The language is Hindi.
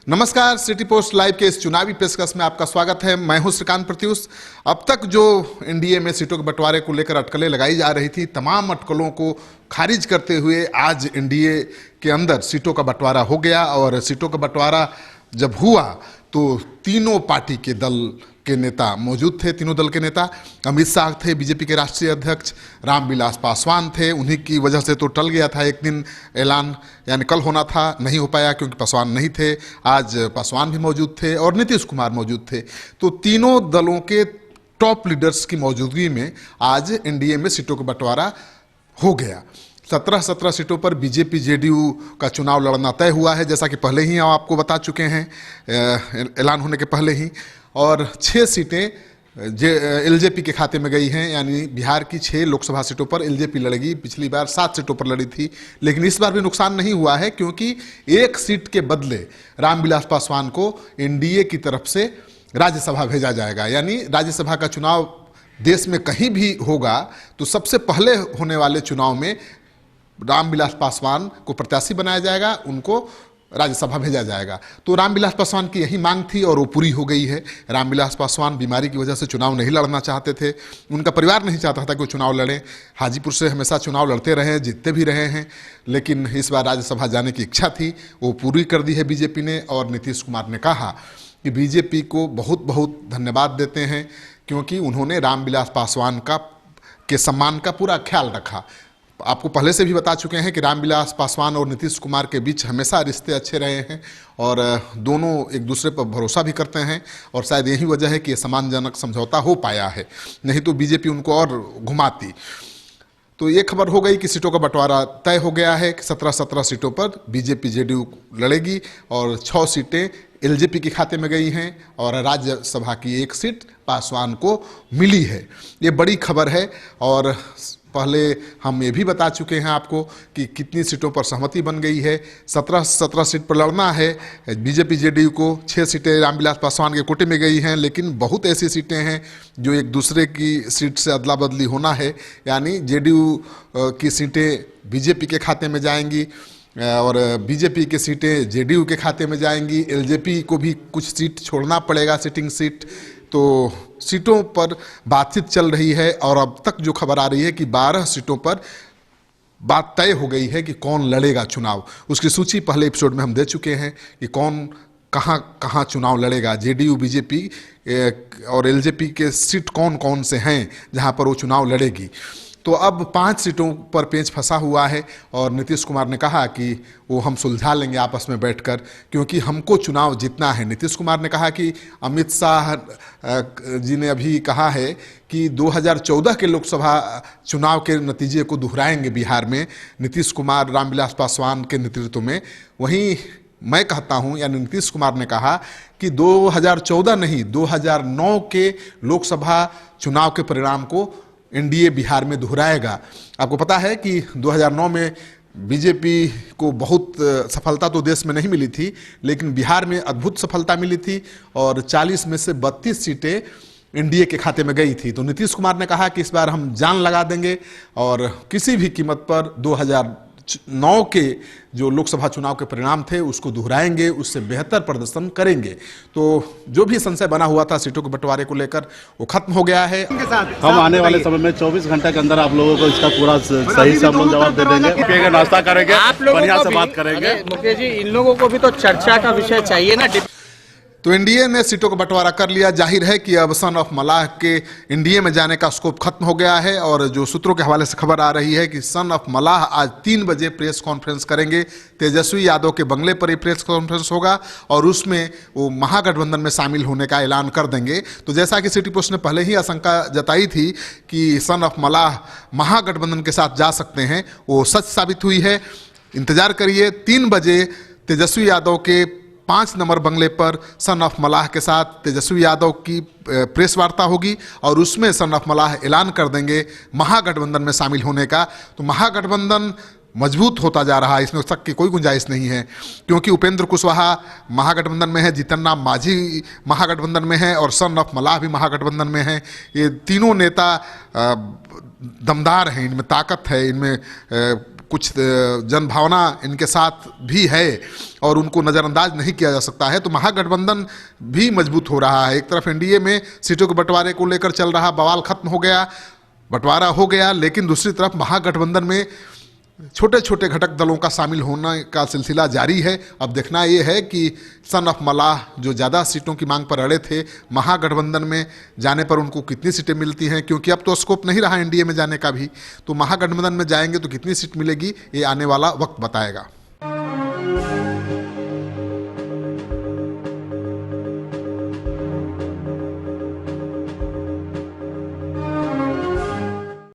नमस्कार, सिटी पोस्ट लाइव के इस चुनावी पेशकश में आपका स्वागत है। मैं हूं श्रीकांत प्रत्युष। अब तक जो एनडीए में सीटों के बंटवारे को लेकर अटकलें लगाई जा रही थी, तमाम अटकलों को खारिज करते हुए आज एनडीए के अंदर सीटों का बंटवारा हो गया। और सीटों का बंटवारा जब हुआ तो तीनों पार्टी के दल के नेता मौजूद थे। तीनों दल के नेता अमित शाह थे, बीजेपी के राष्ट्रीय अध्यक्ष रामविलास पासवान थे। उन्हीं की वजह से तो टल गया था एक दिन ऐलान, यानी कल होना था, नहीं हो पाया क्योंकि पासवान नहीं थे। आज पासवान भी मौजूद थे और नीतीश कुमार मौजूद थे। तो तीनों दलों के टॉप लीडर्स की मौजूदगी में आज एनडीए में सीटों का बंटवारा हो गया। 17 सीटों पर बीजेपी जेडीयू का चुनाव लड़ना तय हुआ है, जैसा कि पहले ही हम आपको बता चुके हैं ऐलान होने के पहले ही। और 6 सीटें एलजेपी के खाते में गई हैं, यानी बिहार की 6 लोकसभा सीटों पर एलजेपी लड़ेगी। पिछली बार 7 सीटों पर लड़ी थी, लेकिन इस बार भी नुकसान नहीं हुआ है क्योंकि एक सीट के बदले रामविलास पासवान को एनडीए की तरफ से राज्यसभा भेजा जाएगा। यानी राज्यसभा का चुनाव देश में कहीं भी होगा तो सबसे पहले होने वाले चुनाव में रामविलास पासवान को प्रत्याशी बनाया जाएगा, उनको राज्यसभा भेजा जाएगा। तो रामविलास पासवान की यही मांग थी और वो पूरी हो गई है। रामविलास पासवान बीमारी की वजह से चुनाव नहीं लड़ना चाहते थे, उनका परिवार नहीं चाहता था कि वो चुनाव लड़ें। हाजीपुर से हमेशा चुनाव लड़ते रहे, जीतते भी रहे हैं, लेकिन इस बार राज्यसभा जाने की इच्छा थी, वो पूरी कर दी है बीजेपी ने। और नीतीश कुमार ने कहा कि बीजेपी को बहुत बहुत धन्यवाद देते हैं क्योंकि उन्होंने रामविलास पासवान के सम्मान का पूरा ख्याल रखा। आपको पहले से भी बता चुके हैं कि रामविलास पासवान और नीतीश कुमार के बीच हमेशा रिश्ते अच्छे रहे हैं और दोनों एक दूसरे पर भरोसा भी करते हैं। और शायद यही वजह है कि ये सम्मानजनक समझौता हो पाया है, नहीं तो बीजेपी उनको और घुमाती। तो ये खबर हो गई कि सीटों का बंटवारा तय हो गया है कि 17 सीटों पर बीजेपी जेडीयू लड़ेगी और 6 सीटें एलजेपी के खाते में गई हैं और राज्यसभा की 1 सीट पासवान को मिली है। ये बड़ी खबर है। और पहले हम ये भी बता चुके हैं आपको कि कितनी सीटों पर सहमति बन गई है। 17 सीट पर लड़ना है बीजेपी जेडीयू को। 6 सीटें रामविलास पासवान के कोटे में गई हैं, लेकिन बहुत ऐसी सीटें हैं जो एक दूसरे की सीट से अदला बदली होना है। यानी जेडीयू की सीटें बीजेपी के खाते में जाएंगी और बीजेपी की सीटें जेडीयू के खाते में जाएंगी। एलजेपी को भी कुछ सीट छोड़ना पड़ेगा, सिटिंग सीट। तो सीटों पर बातचीत चल रही है और अब तक जो खबर आ रही है कि 12 सीटों पर बात तय हो गई है कि कौन लड़ेगा चुनाव। उसकी सूची पहले एपिसोड में हम दे चुके हैं कि कौन कहाँ कहाँ चुनाव लड़ेगा। जेडीयू, बीजेपी और एलजेपी के सीट कौन कौन से हैं जहाँ पर वो चुनाव लड़ेगी। तो अब 5 सीटों पर पेंच फंसा हुआ है और नीतीश कुमार ने कहा कि वो हम सुलझा लेंगे आपस में बैठकर, क्योंकि हमको चुनाव जीतना है। नीतीश कुमार ने कहा कि अमित शाह जी ने अभी कहा है कि 2014 के लोकसभा चुनाव के नतीजे को दोहराएंगे बिहार में नीतीश कुमार रामविलास पासवान के नेतृत्व में। वहीं मैं कहता हूं, यानी नीतीश कुमार ने कहा कि 2014 नहीं, 2009 के लोकसभा चुनाव के परिणाम को एनडीए बिहार में दोहराएगा। आपको पता है कि 2009 में बीजेपी को बहुत सफलता तो देश में नहीं मिली थी, लेकिन बिहार में अद्भुत सफलता मिली थी और 40 में से 32 सीटें एनडीए के खाते में गई थी। तो नीतीश कुमार ने कहा कि इस बार हम जान लगा देंगे और किसी भी कीमत पर 2009 के जो लोकसभा चुनाव के परिणाम थे उसको दोहराएंगे, उससे बेहतर प्रदर्शन करेंगे। तो जो भी संशय बना हुआ था सीटों के बंटवारे को लेकर वो खत्म हो गया है। हम आने वाले समय में 24 घंटे के अंदर आप लोगों को इसका पूरा सही से हम लोग जवाब दे देंगे। पिएगा, नाश्ता करेंगे, बढ़िया से बात करेंगे। मुकेश जी, इन लोगों को भी तो चर्चा का विषय चाहिए ना। तो एनडीए ने सीटों का बंटवारा कर लिया। जाहिर है कि अब सन ऑफ मलाह के एनडीए में जाने का स्कोप खत्म हो गया है। और जो सूत्रों के हवाले से खबर आ रही है कि सन ऑफ मलाह आज 3 बजे प्रेस कॉन्फ्रेंस करेंगे। तेजस्वी यादव के बंगले पर ही प्रेस कॉन्फ्रेंस होगा और उसमें वो महागठबंधन में शामिल होने का ऐलान कर देंगे। तो जैसा कि सिटी पोस्ट ने पहले ही आशंका जताई थी कि सन ऑफ मलाह महागठबंधन के साथ जा सकते हैं, वो सच साबित हुई है। इंतजार करिए, 3 बजे तेजस्वी यादव के 5 नंबर बंगले पर सन ऑफ मलाह के साथ तेजस्वी यादव की प्रेस वार्ता होगी और उसमें सन ऑफ मलाह ऐलान कर देंगे महागठबंधन में शामिल होने का। तो महागठबंधन मजबूत होता जा रहा है, इसमें शक की कोई गुंजाइश नहीं है, क्योंकि उपेंद्र कुशवाहा महागठबंधन में है, जीतन राम मांझी महागठबंधन में है और सन ऑफ मलाह भी महागठबंधन में है। ये तीनों नेता दमदार हैं, इनमें ताकत है, इनमें कुछ जनभावना इनके साथ भी है और उनको नज़रअंदाज नहीं किया जा सकता है। तो महागठबंधन भी मजबूत हो रहा है। एक तरफ एनडीए में सीटों के बंटवारे को लेकर चल रहा बवाल खत्म हो गया, बंटवारा हो गया, लेकिन दूसरी तरफ महागठबंधन में छोटे छोटे घटक दलों का शामिल होने का सिलसिला जारी है। अब देखना ये है कि सन ऑफ मलाह जो ज़्यादा सीटों की मांग पर अड़े थे, महागठबंधन में जाने पर उनको कितनी सीटें मिलती हैं, क्योंकि अब तो स्कोप नहीं रहा एनडीए में जाने का भी। तो महागठबंधन में जाएंगे तो कितनी सीट मिलेगी, ये आने वाला वक्त बताएगा।